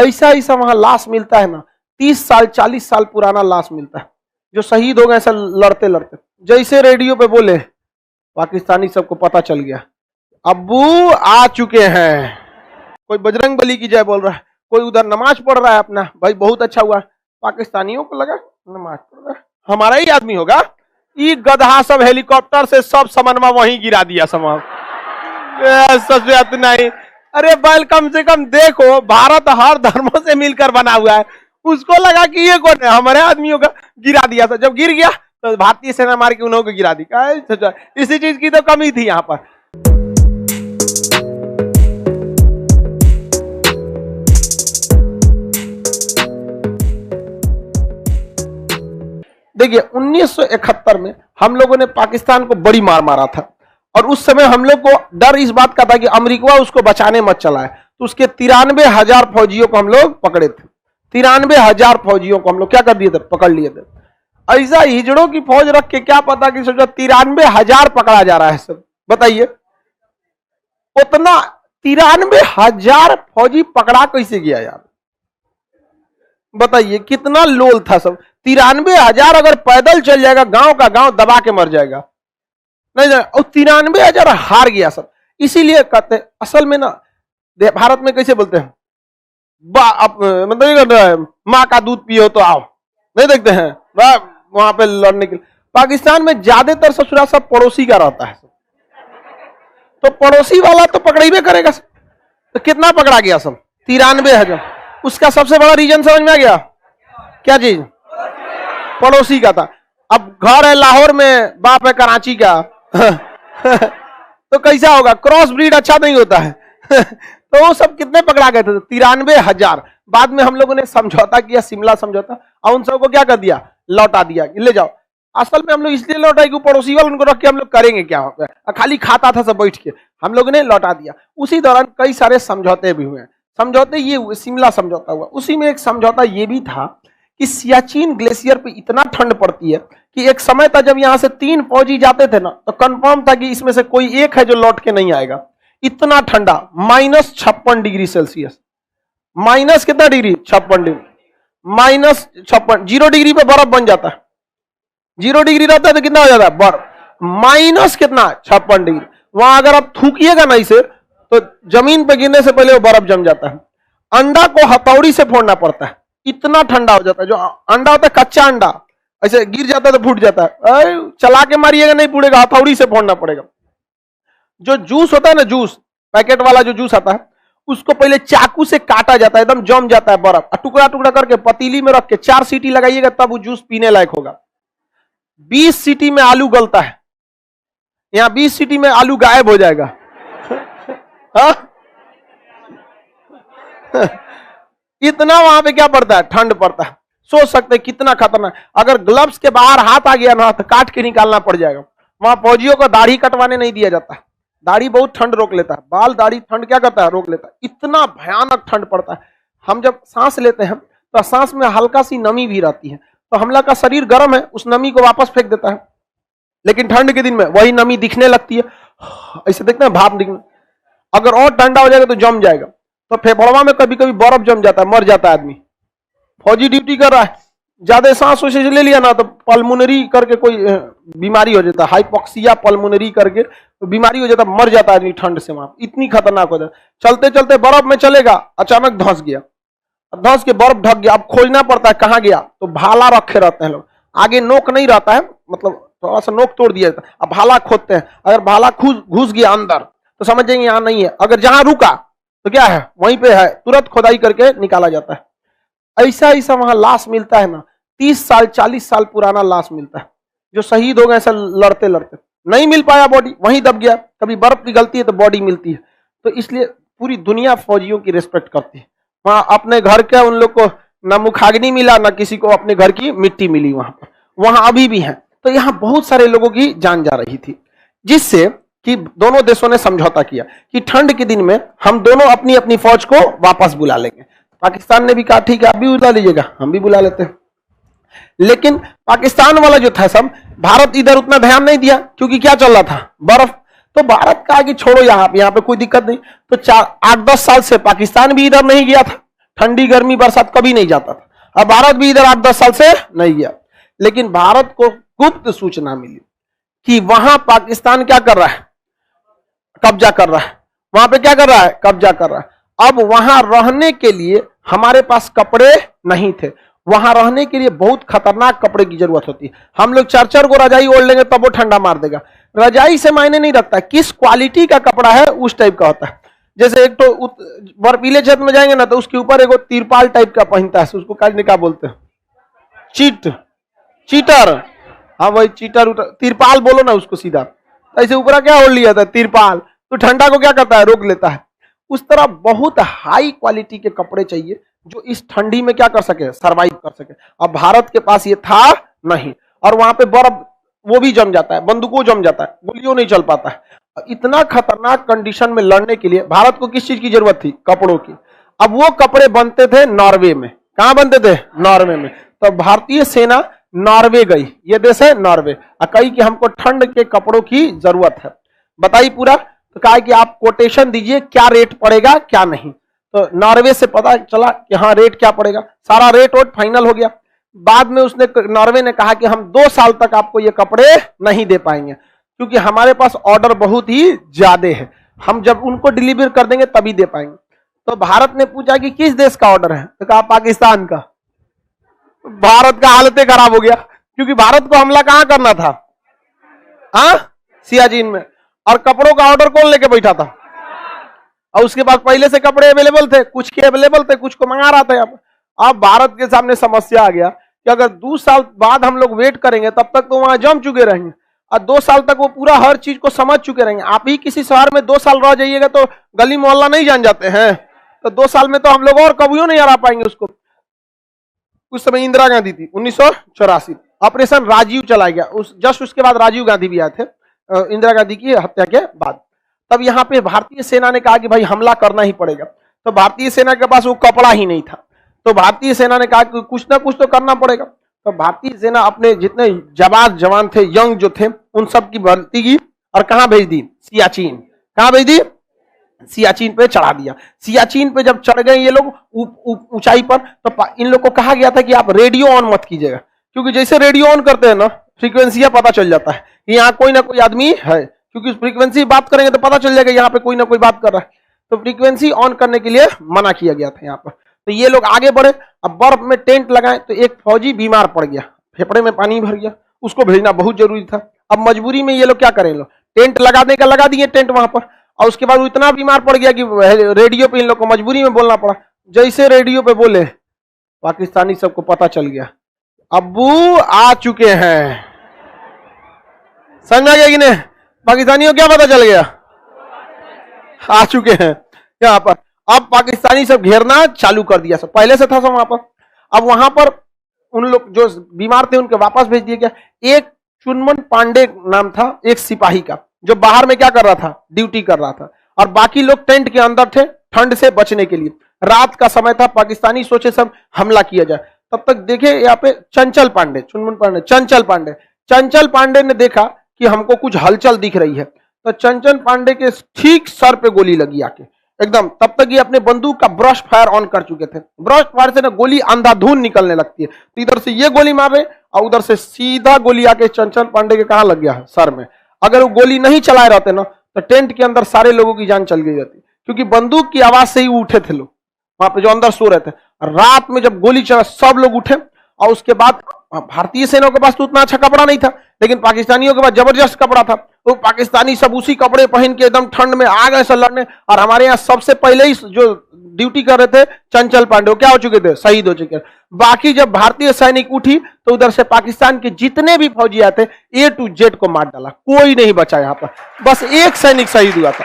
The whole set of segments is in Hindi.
ऐसा ऐसा वहां लाश मिलता है ना, 30 साल 40 साल पुराना लाश मिलता है, जो शहीद हो गए ऐसा लड़ते लड़ते। जैसे रेडियो पे बोले, पाकिस्तानी सबको पता चल गया अब्बू आ चुके हैं। कोई बजरंग बली की जय बोल रहा है, कोई उधर नमाज पढ़ रहा है अपना, भाई बहुत अच्छा हुआ। पाकिस्तानियों को लगा नमाज पढ़ रहा है, हमारा ही आदमी होगा। ये गधा सब हेलीकॉप्टर से सब सामानमा वहीं गिरा दिया सामान। नहीं, अरे बैल कम से कम देखो, भारत हर धर्मों से मिलकर बना हुआ है। उसको लगा कि ये कौन है, हमारे आदमियों का, गिरा दिया था। जब गिर गया तो भारतीय सेना मार के उन्होंने गिरा दी। इसी चीज की तो कमी थी यहाँ पर। देखिए 1971 में हम लोगों ने पाकिस्तान को बड़ी मार मारा था, और उस समय हम लोग को डर इस बात का था कि अमेरिका उसको बचाने मत चला है, तो उसके 93,000 फौजियों को हम लोग पकड़े थे। 93,000 फौजियों को हम लोग क्या कर दिए थे, पकड़ लिए थे। ऐसा हिजड़ों की फौज रख के क्या पता कि सोचा 93,000 पकड़ा जा रहा है सब। बताइए उतना 93,000 फौजी पकड़ा कैसे गया यार, बताइए कितना लोल था सब। 93,000 अगर पैदल चल जाएगा, गांव का गांव दबा के मर जाएगा। नहीं, और 93,000 हार गया सब। इसीलिए कहते हैं असल में ना, भारत में कैसे बोलते हैं, मतलब माँ का दूध पियो तो आओ, नहीं देखते हैं वहां पे लड़ने के लिए। पाकिस्तान में ज्यादातर ससुरा सब पड़ोसी का रहता है, तो पड़ोसी वाला तो पकड़ेबे करेगा। तो कितना पकड़ा गया सब, 93,000। उसका सबसे बड़ा रीजन समझ में आ गया, क्या चीज, पड़ोसी का था। अब घर है लाहौर में, बाप है कराची का तो कैसा होगा, क्रॉस ब्रीड अच्छा नहीं होता है तो वो सब कितने पकड़ा गए थे, 93,000। बाद में हम लोगों ने समझौता किया, शिमला समझौता, और उन सबको क्या कर दिया, लौटा दिया, ले जाओ। असल में हम लोग इसलिए लौटाए कि पड़ोसी वाले उनको रख के हम लोग करेंगे क्या, खाली खाता था सब बैठ के, हम लोगों ने लौटा दिया। उसी दौरान कई सारे समझौते भी हुए। समझौते ये हुए, शिमला समझौता हुआ, उसी में एक समझौता ये भी था कि सियाचिन ग्लेशियर पे इतना ठंड पड़ती है कि एक समय था जब यहां से 3 फौजी जाते थे ना, तो कंफर्म था कि इसमें से कोई एक है जो लौट के नहीं आएगा। इतना ठंडा, -56 डिग्री सेल्सियस। माइनस कितना डिग्री, 56 डिग्री, -56, 0 डिग्री पे बर्फ बन जाता है। 0 डिग्री रहता है तो कितना हो जाता है, बर्फ। माइनस कितना, 56 डिग्री। वहां अगर आप थूकिएगा ना इसे, तो जमीन पे गिरने से पहले वो बर्फ जम जाता है। अंडा को हथौड़ी से फोड़ना पड़ता है, इतना ठंडा हो जाता है। जो अंडा होता है कच्चा अंडा, ऐसे गिर जाता है तो फूट जाता है, चला के मारिएगा नहीं फूटेगा, हथौड़ी से फोड़ना पड़ेगा। जो जूस होता है ना, जूस पैकेट वाला जो जूस आता है, उसको पहले चाकू से काटा जाता है, एकदम जम जाता है बर्फ, टुकड़ा टुकड़ा करके पतीली में रख के 4 सीटी लगाइएगा, तब वो जूस पीने लायक होगा। 20 सीटी में आलू गलता है, यहां 20 सीटी में आलू गायब हो जाएगा इतना वहां पे क्या पड़ता है, ठंड पड़ता है। सोच सकते हैं कितना खतरनाक। अगर ग्लव्स के बाहर हाथ आ गया ना, तो काट के निकालना पड़ जाएगा। वहां फौजियों को दाढ़ी कटवाने नहीं दिया जाता है, दाढ़ी बहुत ठंड रोक लेता है, बाल दाढ़ी ठंड क्या करता है, रोक लेता है। इतना भयानक ठंड पड़ता है। हम जब सांस लेते हैं तो सांस में हल्का सी नमी भी रहती है, तो हमला का शरीर गर्म है, उस नमी को वापस फेंक देता है। लेकिन ठंड के दिन में वही नमी दिखने लगती है, ऐसे देखते हैं भाप दिखने। अगर और ठंडा हो जाएगा तो जम जाएगा, तो फेफड़वा में कभी कभी बर्फ जम जाता है, मर जाता है आदमी। फौजी ड्यूटी कर रहा है, ज्यादा सांस वैसे ले लिया ना, तो पल्मोनरी करके कोई बीमारी हो जाता है, हाइपोक्सिया पल्मोनरी करके बीमारी हो जाता है, मर जाता है आदमी ठंड से। वहां इतनी खतरनाक हो जाता है। चलते चलते बर्फ में चलेगा, अचानक धंस गया, धंस के बर्फ ढक गया, अब खोजना पड़ता है कहाँ गया, तो भाला रखे रहते हैं लोग, आगे नोक नहीं रहता है, मतलब थोड़ा सा नोक तोड़ दिया जाता है, अब भाला खोदते हैं। अगर भाला घुस गया अंदर तो समझ जाएंगे यहाँ नहीं है, अगर जहां रुका तो क्या है, वहीं पे है, तुरंत खोदाई करके निकाला जाता है। ऐसा ऐसा वहां लाश मिलता है ना, 30 साल 40 साल पुराना लाश मिलता है, जो शहीद हो गए ऐसा लड़ते लड़ते, नहीं मिल पाया बॉडी, वहीं दब गया। कभी बर्फ पिघलती है तो बॉडी मिलती है। तो इसलिए पूरी दुनिया फौजियों की रिस्पेक्ट करती है। वहां अपने घर के उन लोग को न मुखाग्नि मिला, न किसी को अपने घर की मिट्टी मिली वहां पर, वहां अभी भी है। तो यहाँ बहुत सारे लोगों की जान जा रही थी, जिससे कि दोनों देशों ने समझौता किया कि ठंड के दिन में हम दोनों अपनी अपनी फौज को वापस बुला लेंगे। पाकिस्तान ने भी कहा ठीक है आप भी बुला लीजिएगा, हम भी बुला लेते हैं। लेकिन पाकिस्तान वाला जो था सब, भारत इधर उतना ध्यान नहीं दिया, क्योंकि क्या चल रहा था, बर्फ। तो भारत का आगे छोड़ो, यहाँ पे कोई दिक्कत नहीं। तो 8-10 साल से पाकिस्तान भी इधर नहीं गया था, ठंडी गर्मी बरसात कभी नहीं जाता था। अब भारत भी इधर 8-10 साल से नहीं गया, लेकिन भारत को गुप्त सूचना मिली कि वहां पाकिस्तान क्या कर रहा है, कब्जा कर रहा है, वहां पे क्या कर रहा है, कब्जा कर रहा है। अब वहां रहने के लिए हमारे पास कपड़े नहीं थे, वहां रहने के लिए बहुत खतरनाक कपड़े की जरूरत होती है। हम लोग 4-4 को रजाई ओढ़ लेंगे तब वो ठंडा मार देगा। रजाई से मायने नहीं रखता किस क्वालिटी का कपड़ा है, उस टाइप का होता है। जैसे एक तो बर्फीले क्षेत्र में जाएंगे ना तो उसके ऊपर एक तिरपाल टाइप का पहनता है, उसको क्या बोलते हैं, चीटर, हाँ वही चीटर, तिरपाल बोलो ना उसको सीधा। ऐसे ऊपर क्या ओढ़ लिया था, तिरपाल, तो ठंडा को क्या करता है, रोक लेता है। उस तरह बहुत हाई क्वालिटी के कपड़े चाहिए जो इस ठंडी में क्या कर सके, सरवाइव कर सके। अब भारत के पास ये था नहीं, और वहां पे बर्फ वो भी जम जाता है, बंदूकों जम जाता है, गोलियों नहीं चल पाता है। इतना खतरनाक कंडीशन में लड़ने के लिए भारत को किस चीज की जरूरत थी, कपड़ों की। अब वो कपड़े बनते थे नॉर्वे में। कहां बनते थे, नॉर्वे में। तो भारतीय सेना नॉर्वे गई, ये देश है नॉर्वे, और कही कि हमको ठंड के कपड़ों की जरूरत है। बताइए पूरा, तो कहा कि आप कोटेशन दीजिए क्या रेट पड़ेगा क्या नहीं। तो नॉर्वे से पता चला कि हाँ रेट क्या पड़ेगा, सारा रेट वोट फाइनल हो गया। बाद में उसने, नॉर्वे ने कहा कि हम 2 साल तक आपको ये कपड़े नहीं दे पाएंगे, क्योंकि हमारे पास ऑर्डर बहुत ही ज्यादा है, हम जब उनको डिलीवर कर देंगे तभी दे पाएंगे। तो भारत ने पूछा कि किस देश का ऑर्डर है, तो कहा पाकिस्तान का। भारत का हालत खराब हो गया, क्योंकि भारत को हमला कहां करना था, सियाचिन में, और कपड़ों का ऑर्डर कौन लेके बैठा था। और उसके बाद पहले से कपड़े अवेलेबल थे, कुछ के अवेलेबल थे, कुछ को मंगा रहा था। अब भारत के सामने समस्या आ गया कि अगर 2 साल बाद हम लोग वेट करेंगे तब तक तो वहां जम चुके रहेंगे, और 2 साल तक वो पूरा हर चीज को समझ चुके रहेंगे। आप ही किसी शहर में 2 साल रह जाइएगा तो गली मोहल्ला नहीं जान जाते हैं, तो 2 साल में तो हम लोग और कभी नहीं हरा पाएंगे उसको। उस समय इंदिरा गांधी थी, 1984, ऑपरेशन राजीव चलाया गया, जस्ट उसके बाद राजीव गांधी भी आए थे इंदिरा गांधी की हत्या के बाद। तब यहाँ पे भारतीय सेना ने कहा कि भाई हमला करना ही पड़ेगा। तो भारतीय सेना के पास वो कपड़ा ही नहीं था, तो भारतीय सेना ने कहा कि कुछ ना कुछ तो करना पड़ेगा। तो भारतीय सेना अपने जितने जाबाज जवान थे, यंग जो थे, उन सब की भर्ती की और कहां भेज दी, सियाचिन। कहां भेज दी, सियाचिन पे चढ़ा दिया। सियाचिन पे जब चढ़ गए ये लोग ऊंचाई पर, तो इन लोग को कहा गया था कि आप रेडियो ऑन मत कीजिएगा, क्योंकि जैसे रेडियो ऑन करते हैं ना, फ्रीक्वेंसियां पता चल जाता है कि यहाँ कोई ना कोई आदमी है, क्योंकि फ्रीक्वेंसी बात करेंगे तो पता चल जाएगा यहाँ पे कोई ना कोई बात कर रहा है। तो फ्रीक्वेंसी ऑन करने के लिए मना किया गया था यहाँ पर। तो ये लोग आगे बढ़े, अब बर्फ में टेंट लगाए, तो एक फौजी बीमार पड़ गया, फेफड़े में पानी भर गया, उसको भेजना बहुत जरूरी था। अब मजबूरी में ये लोग क्या करें, लोग टेंट लगाने का लगा दिए टेंट वहां पर, और उसके बाद वो इतना बीमार पड़ गया कि रेडियो पे इन लोग को मजबूरी में बोलना पड़ा। जैसे रेडियो पे बोले, पाकिस्तानी सबको पता चल गया अब्बू आ चुके हैं। समझा गया कि नहीं, पाकिस्तानियों क्या पता चल गया, आ चुके हैं यहाँ पर। अब पाकिस्तानी सब घेरना चालू कर दिया, सब पहले से था सब वहां पर। अब वहां पर उन लोग जो बीमार थे उनके वापस भेज दिया गया। एक चुनमन पांडे नाम था एक सिपाही का, जो बाहर में क्या कर रहा था, ड्यूटी कर रहा था, और बाकी लोग टेंट के अंदर थे ठंड से बचने के लिए। रात का समय था, पाकिस्तानी सोचे सब हमला किया जाए। तब तक देखे यहाँ पे चंचल पांडे, चुनमुन पांडे, चंचल पांडे ने देखा कि हमको कुछ हलचल दिख रही है, तो चंचल पांडे के ठीक सर पे गोली लगी आके एकदम। तब तक ये अपने बंदूक का ब्रश फायर ऑन कर चुके थे। ब्रश फायर से ना गोली अंधाधुंध निकलने लगती है, तो इधर से ये गोली मारे और उधर से सीधा गोली आके चंचल पांडे के कहां लग गया है, सर में। अगर वो गोली नहीं चलाए रहते ना तो टेंट के अंदर सारे लोगों की जान चल गई रहती, क्योंकि बंदूक की आवाज से ही उठे थे लोग वहां पे जो अंदर सो रहे थे। रात में जब गोली चला सब लोग उठे, और उसके बाद भारतीय सेना के पास तो उतना अच्छा कपड़ा नहीं था, लेकिन पाकिस्तानियों के पास जबरदस्त कपड़ा था। तो पाकिस्तानी सब उसी कपड़े पहन के एकदम ठंड में आ गए लड़ने। और हमारे यहाँ सबसे पहले ही जो ड्यूटी कर रहे थे चंचल पांडे, क्या हो चुके थे, शहीद हो चुके। बाकी जब भारतीय सैनिक उठी तो उधर से पाकिस्तान के जितने भी फौजी आते A to Z को मार डाला, कोई नहीं बचा यहाँ पर। बस एक सैनिक शहीद हुआ था,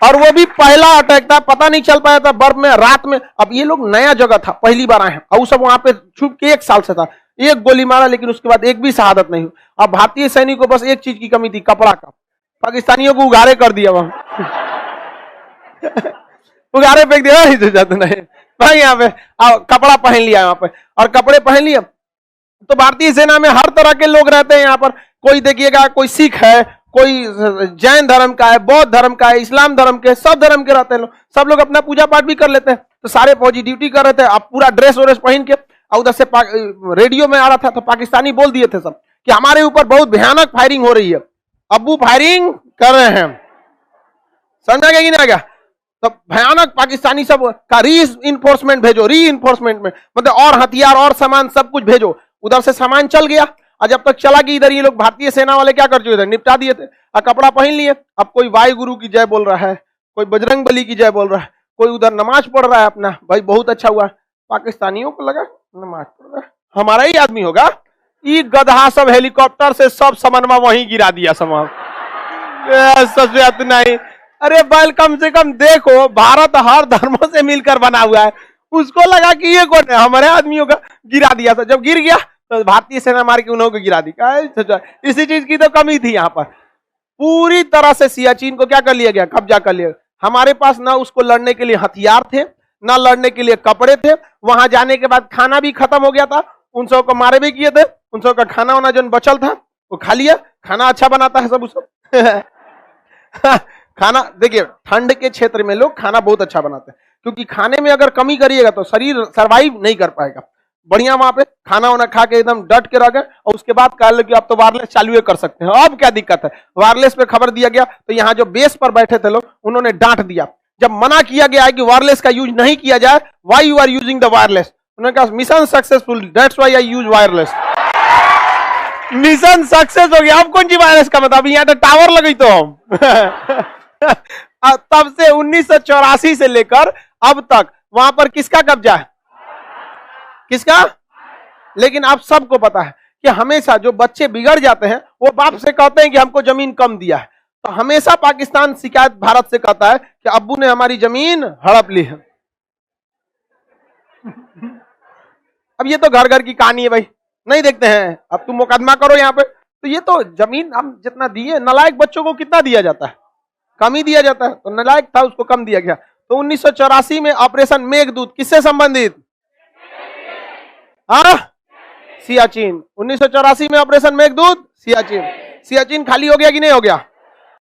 और वो भी पहला अटैक था, पता नहीं चल पाया था बर्फ में, रात में। अब ये लोग नया जगह था, पहली बार आए हैं, और सब वहां पे छुप के 1 साल से था। एक गोली मारा, लेकिन उसके बाद एक भी शहादत नहीं हुई। अब भारतीय सैनिक को बस एक चीज की कमी थी, कपड़ा का। पाकिस्तानियों को उगारे कर दिया वहां उगारे फेंक दिया, नहीं भाई यहाँ पे कपड़ा पहन लिया यहाँ पे, और कपड़े पहन लिया। तो भारतीय सेना में हर तरह के लोग रहते हैं यहाँ पर। कोई देखिएगा, कोई सिख है, कोई जैन धर्म का है, बौद्ध धर्म का है, इस्लाम धर्म के, सब धर्म के रहते हैं लोग, सब लोग अपना पूजा पाठ भी कर लेते हैं। तो सारे फौजी ड्यूटी कर रहे थे, अब पूरा ड्रेस व्रेस पहन के, और उधर से रेडियो में आ रहा था तो पाकिस्तानी बोल दिए थे सब कि हमारे ऊपर बहुत भयानक फायरिंग हो रही है, अब्बू फायरिंग कर रहे हैं, समझा गया कि नहीं आएगा? तो भयानक पाकिस्तानी सब का री इन्फोर्समेंट भेजो, री इन्फोर्समेंट में मतलब और हथियार और सामान सब कुछ भेजो। उधर से सामान चल गया, और जब तक चला कि इधर ये लोग भारतीय सेना वाले क्या कर चुके थे, निपटा दिए थे, और कपड़ा पहन लिए। अब कोई वायु गुरु की जय बोल रहा है, कोई बजरंग बली की जय बोल रहा है, कोई उधर नमाज पढ़ रहा है अपना, भाई बहुत अच्छा हुआ। पाकिस्तानियों को लगा नमाज पढ़ रहा है हमारा ही आदमी होगा, ये गधा सब हेलीकॉप्टर से सब सामानमा वहीं गिरा दिया सामान, सबसे इतना ही। अरे बैल कम से कम देखो, भारत हर धर्मों से मिलकर बना हुआ है, उसको लगा कि ये कौन है, हमारे आदमियों का गिरा दिया था। जब गिर गया तो भारतीय सेना मार के उन्होंने गिरा दी। इसी चीज की तो कमी थी यहाँ पर। पूरी तरह से सियाचिन को क्या कर लिया गया, कब्जा कर लिया। हमारे पास ना उसको लड़ने के लिए हथियार थे, ना लड़ने के लिए कपड़े थे। वहां जाने के बाद खाना भी खत्म हो गया था, उन सब को मारे भी किए थे, उन सब का खाना वाना जो बचल था वो खा लिया। खाना अच्छा बनाता है सब उसको खाना देखिए, ठंड के क्षेत्र में लोग खाना बहुत अच्छा बनाते हैं, क्योंकि खाने में अगर कमी करिएगा तो शरीर सरवाइव नहीं कर पाएगा। बढ़िया वहां पे खाना वाना खा के एकदम डट के रह गए, और उसके बाद कह लो कि आप तो वायरलेस चालू कर सकते हैं। अब क्या दिक्कत है, वायरलेस पे खबर दिया गया तो यहाँ जो बेस पर बैठे थे लोग उन्होंने डांट दिया। जब मना किया गया है कि वायरलेस का यूज नहीं किया जाए, why you are using the wireless, उन्होंने कहा mission successful, that's why I use wireless. Mission success हो गया। अब कौन सी वायरलेस का मतलब, यहाँ तो टावर लगी तो हम तब से 1984 से लेकर अब तक वहां पर किसका कब्जा है, किसका? लेकिन आप सबको पता है कि हमेशा जो बच्चे बिगड़ जाते हैं वो बाप से कहते हैं कि हमको जमीन कम दिया है, तो हमेशा पाकिस्तान शिकायत भारत से करता है कि अब्बू ने हमारी जमीन हड़प ली है। अब ये तो घर घर की कहानी है भाई, नहीं देखते हैं। अब तुम मुकदमा करो यहाँ पे, तो ये तो जमीन हम जितना दिए, नालायक बच्चों को कितना दिया जाता है, कम ही दिया जाता है। तो नालायक था उसको कम दिया गया। तो 1984 में ऑपरेशन मेघदूत किससे संबंधित, हाँ सियाचिन। 1984 में ऑपरेशन मेघदूत सियाचिन। सियाचिन खाली हो गया कि नहीं हो गया?